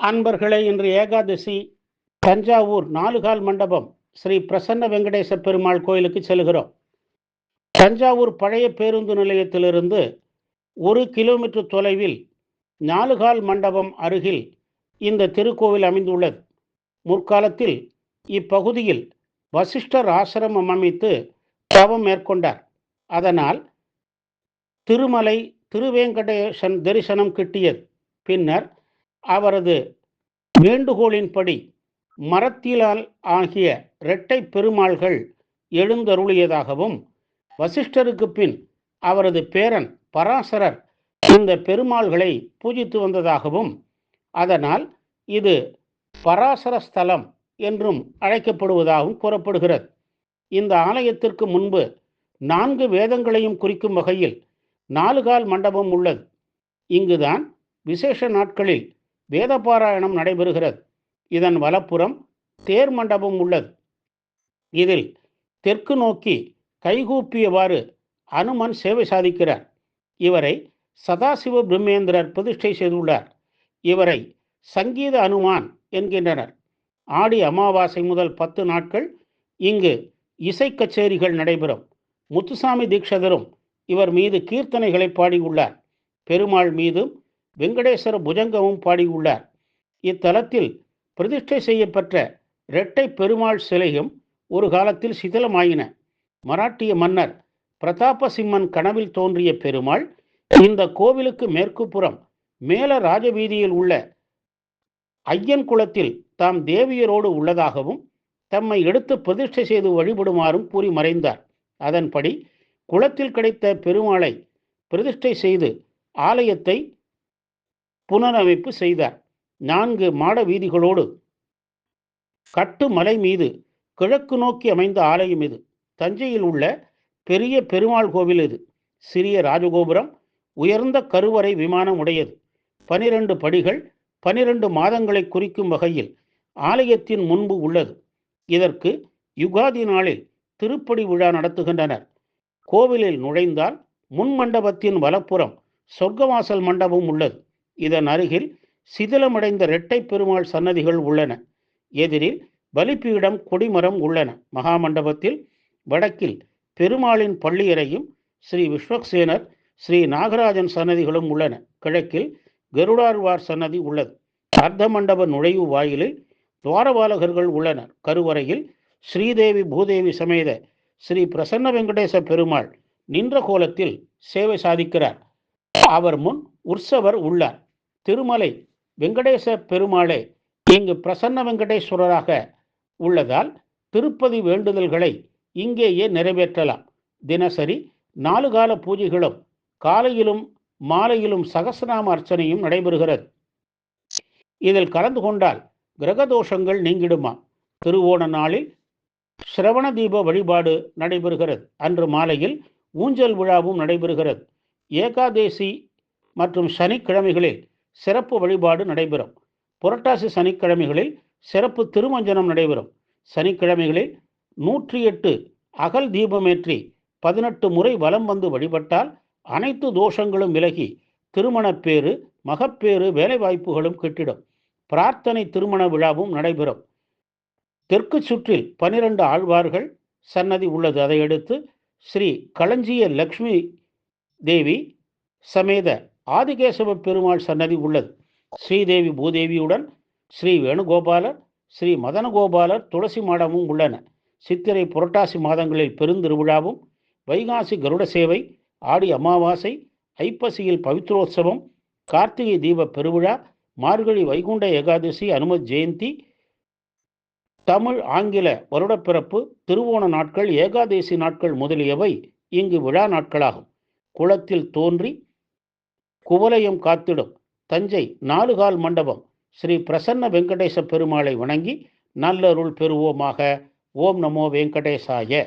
அன்பர்களே, இன்று ஏகாதசி. தஞ்சாவூர் நாலுகால் மண்டபம் ஸ்ரீ பிரசன்ன வெங்கடேச பெருமாள் கோயிலுக்கு செல்கிறோம். தஞ்சாவூர் பழைய பேருந்து நிலையத்திலிருந்து 1 கிலோமீட்டர் தொலைவில் நாலுகால் மண்டபம் அருகில் இந்த திருக்கோவில் அமைந்துள்ளது. முற்காலத்தில் இப்பகுதியில் வசிஷ்டர் ஆசிரமம் அமைத்து தவம் மேற்கொண்டார். அதனால் திருமலை திருவேங்கடேசன் தரிசனம் கிட்டியது. பின்னர் அவரது வேண்டுகோளின்படி மரத்திலால் ஆகிய இரட்டை பெருமாள்கள் எழுந்தருளியதாகவும், வசிஷ்டருக்கு பின் அவரது பேரன் பராசரர் இந்த பெருமாள்களை பூஜித்து வந்ததாகவும், அதனால் இது பராசர ஸ்தலம் என்றும் அழைக்கப்படுவதாகவும் கூறப்படுகிறது. இந்த ஆலயத்திற்கு முன்பு 4 வேதங்களையும் குறிக்கும் வகையில் நாலுகால் மண்டபம் உள்ளது. இங்குதான் விசேஷ நாட்களில் வேதபாராயணம் நடைபெறுகிறது. இதன் வலப்புறம் தேர் மண்டபம் உள்ளது. இதில் தெற்கு நோக்கி கைகூப்பியவாறு அனுமன் சேவை சாதிக்கிறார். இவரை சதாசிவ பிரம்மேந்திரர் பிரதிஷ்டை செய்துள்ளார். இவரை சங்கீத அனுமான் என்கின்றனர். ஆடி அமாவாசை முதல் 10 நாட்கள் இங்கு இசை கச்சேரிகள் நடைபெறும். முத்துசாமி தீட்சிதரும் இவர் மீது கீர்த்தனைகளை பாடியுள்ளார். பெருமாள் மீதும் வெங்கடேஸ்வர புஜங்கமும் பாடியுள்ளார். இத்தலத்தில் பிரதிஷ்டை செய்யப்பட்ட இரட்டை பெருமாள் சிலையும் ஒரு காலத்தில் சிதிலமாயின. மராட்டிய மன்னர் பிரதாபசிம்மன் கனவில் தோன்றிய பெருமாள் இந்த கோவிலுக்கு மேற்கு புறம் மேல ராஜவீதியில் உள்ள ஐயன் குளத்தில் தாம் தேவியரோடு உள்ளதாகவும், தம்மை எடுத்து பிரதிஷ்டை செய்து வழிபடுமாறும் கூறி மறைந்தார். அதன்படி குளத்தில் கிடைத்த பெருமாளை பிரதிஷ்டை செய்து ஆலயத்தை புனரமைப்பு செய்தார். 4 மாட வீதிகளோடு கட்டு மலை மீது கிழக்கு நோக்கி அமைந்த ஆலயம் இது. தஞ்சையில் உள்ள பெரிய பெருமாள் கோவில் இது. சிறிய ராஜகோபுரம், உயர்ந்த கருவறை விமானம் உடையது. 12 படிகள் 12 மாதங்களை குறிக்கும் வகையில் ஆலயத்தின் முன்பு உள்ளது. இதற்கு யுகாதி நாளில் திருப்படி விழா நடத்துகின்றனர். கோவிலில் நுழைந்தால் முன் மண்டபத்தின் வலப்புறம் சொர்க்கவாசல் மண்டபம் உள்ளது. இதன் அருகில் சிதிலமடைந்த இரட்டை பெருமாள் சன்னதிகள் உள்ளன. எதிரில் பலிப்பீடம், கொடிமரம் உள்ளன. மகாமண்டபத்தில் வடக்கில் பெருமாளின் பள்ளியறையும் ஸ்ரீ விஸ்வக்சேனர், ஸ்ரீ நாகராஜன் சன்னதிகளும் உள்ளன. கிழக்கில் கருடாழ்வார் சன்னதி உள்ளது. அர்த்த மண்டப நுழைவு வாயிலில் துவாரபாலகர்கள் உள்ளனர். கருவறையில் ஸ்ரீதேவி பூதேவி சமேத ஸ்ரீ பிரசன்ன வெங்கடேச பெருமாள் நின்ற கோலத்தில் சேவை சாதிக்கிறார். அவர் முன் உற்சவர் உள்ளார். திருமலை வெங்கடேச பெருமாளே இங்கு பிரசன்ன வெங்கடேஸ்வரராக உள்ளதால் திருப்பதி வேண்டுதல்களை இங்கேயே நிறைவேற்றலாம். தினசரி 4 கால பூஜைகளும் காலையிலும் மாலையிலும் சகஸ்ரநாம அர்ச்சனையும் நடைபெறுகிறது. இதில் கலந்து கொண்டால் கிரகதோஷங்கள் நீங்கிடுமா. திருவோண நாளில் சிரவண தீப வழிபாடு நடைபெறுகிறது. அன்று மாலையில் ஊஞ்சல் விழாவும் நடைபெறுகிறது. ஏகாதேசி மற்றும் சனிக்கிழமைகளில் சிறப்பு வழிபாடு நடைபெறும். புரட்டாசி சனிக்கிழமைகளில் சிறப்பு திருமஞ்சனம் நடைபெறும். சனிக்கிழமைகளில் 108 அகல் தீபமேற்றி 18 முறை வலம் வந்து வழிபட்டால் அனைத்து தோஷங்களும் விலகி திருமணப்பேறு, மகப்பேறு, வேலைவாய்ப்புகளும் கிட்டிடும். பிரார்த்தனை திருமண விழாவும் நடைபெறும். தெற்கு சுற்றில் 12 ஆழ்வார்கள் சன்னதி உள்ளது. அதையடுத்து ஸ்ரீ களஞ்சிய லக்ஷ்மி தேவி சமேத ஆதிகேசவ பெருமாள் சன்னதி உள்ளது. ஸ்ரீதேவி பூதேவியுடன் ஸ்ரீ வேணுகோபாலர், ஸ்ரீ மதனகோபாலர், துளசி மாடமும் உள்ளன. சித்திரை புரட்டாசி மாதங்களில் பெருந்திருவிழாவும், வைகாசி கருட சேவை, ஆடி அமாவாசை, ஐப்பசியில் பவித்ரோத்சவம், கார்த்திகை தீப பெருவிழா, மார்கழி வைகுண்ட ஏகாதசி, அனுமத் ஜெயந்தி, தமிழ் ஆங்கில வருடப்பிறப்பு, திருவோண நாட்கள், ஏகாதசி நாட்கள் முதலியவை இங்கு விழா நாட்களாகும். குளத்தில் தோன்றி குவலயம் காத்திடும் தஞ்சை நாலுகால் மண்டபம் ஸ்ரீ பிரசன்ன வெங்கடேச பெருமாளை வணங்கி நல்லருள் பெறுவோமாக. ஓம் நமோ வெங்கடேசாய.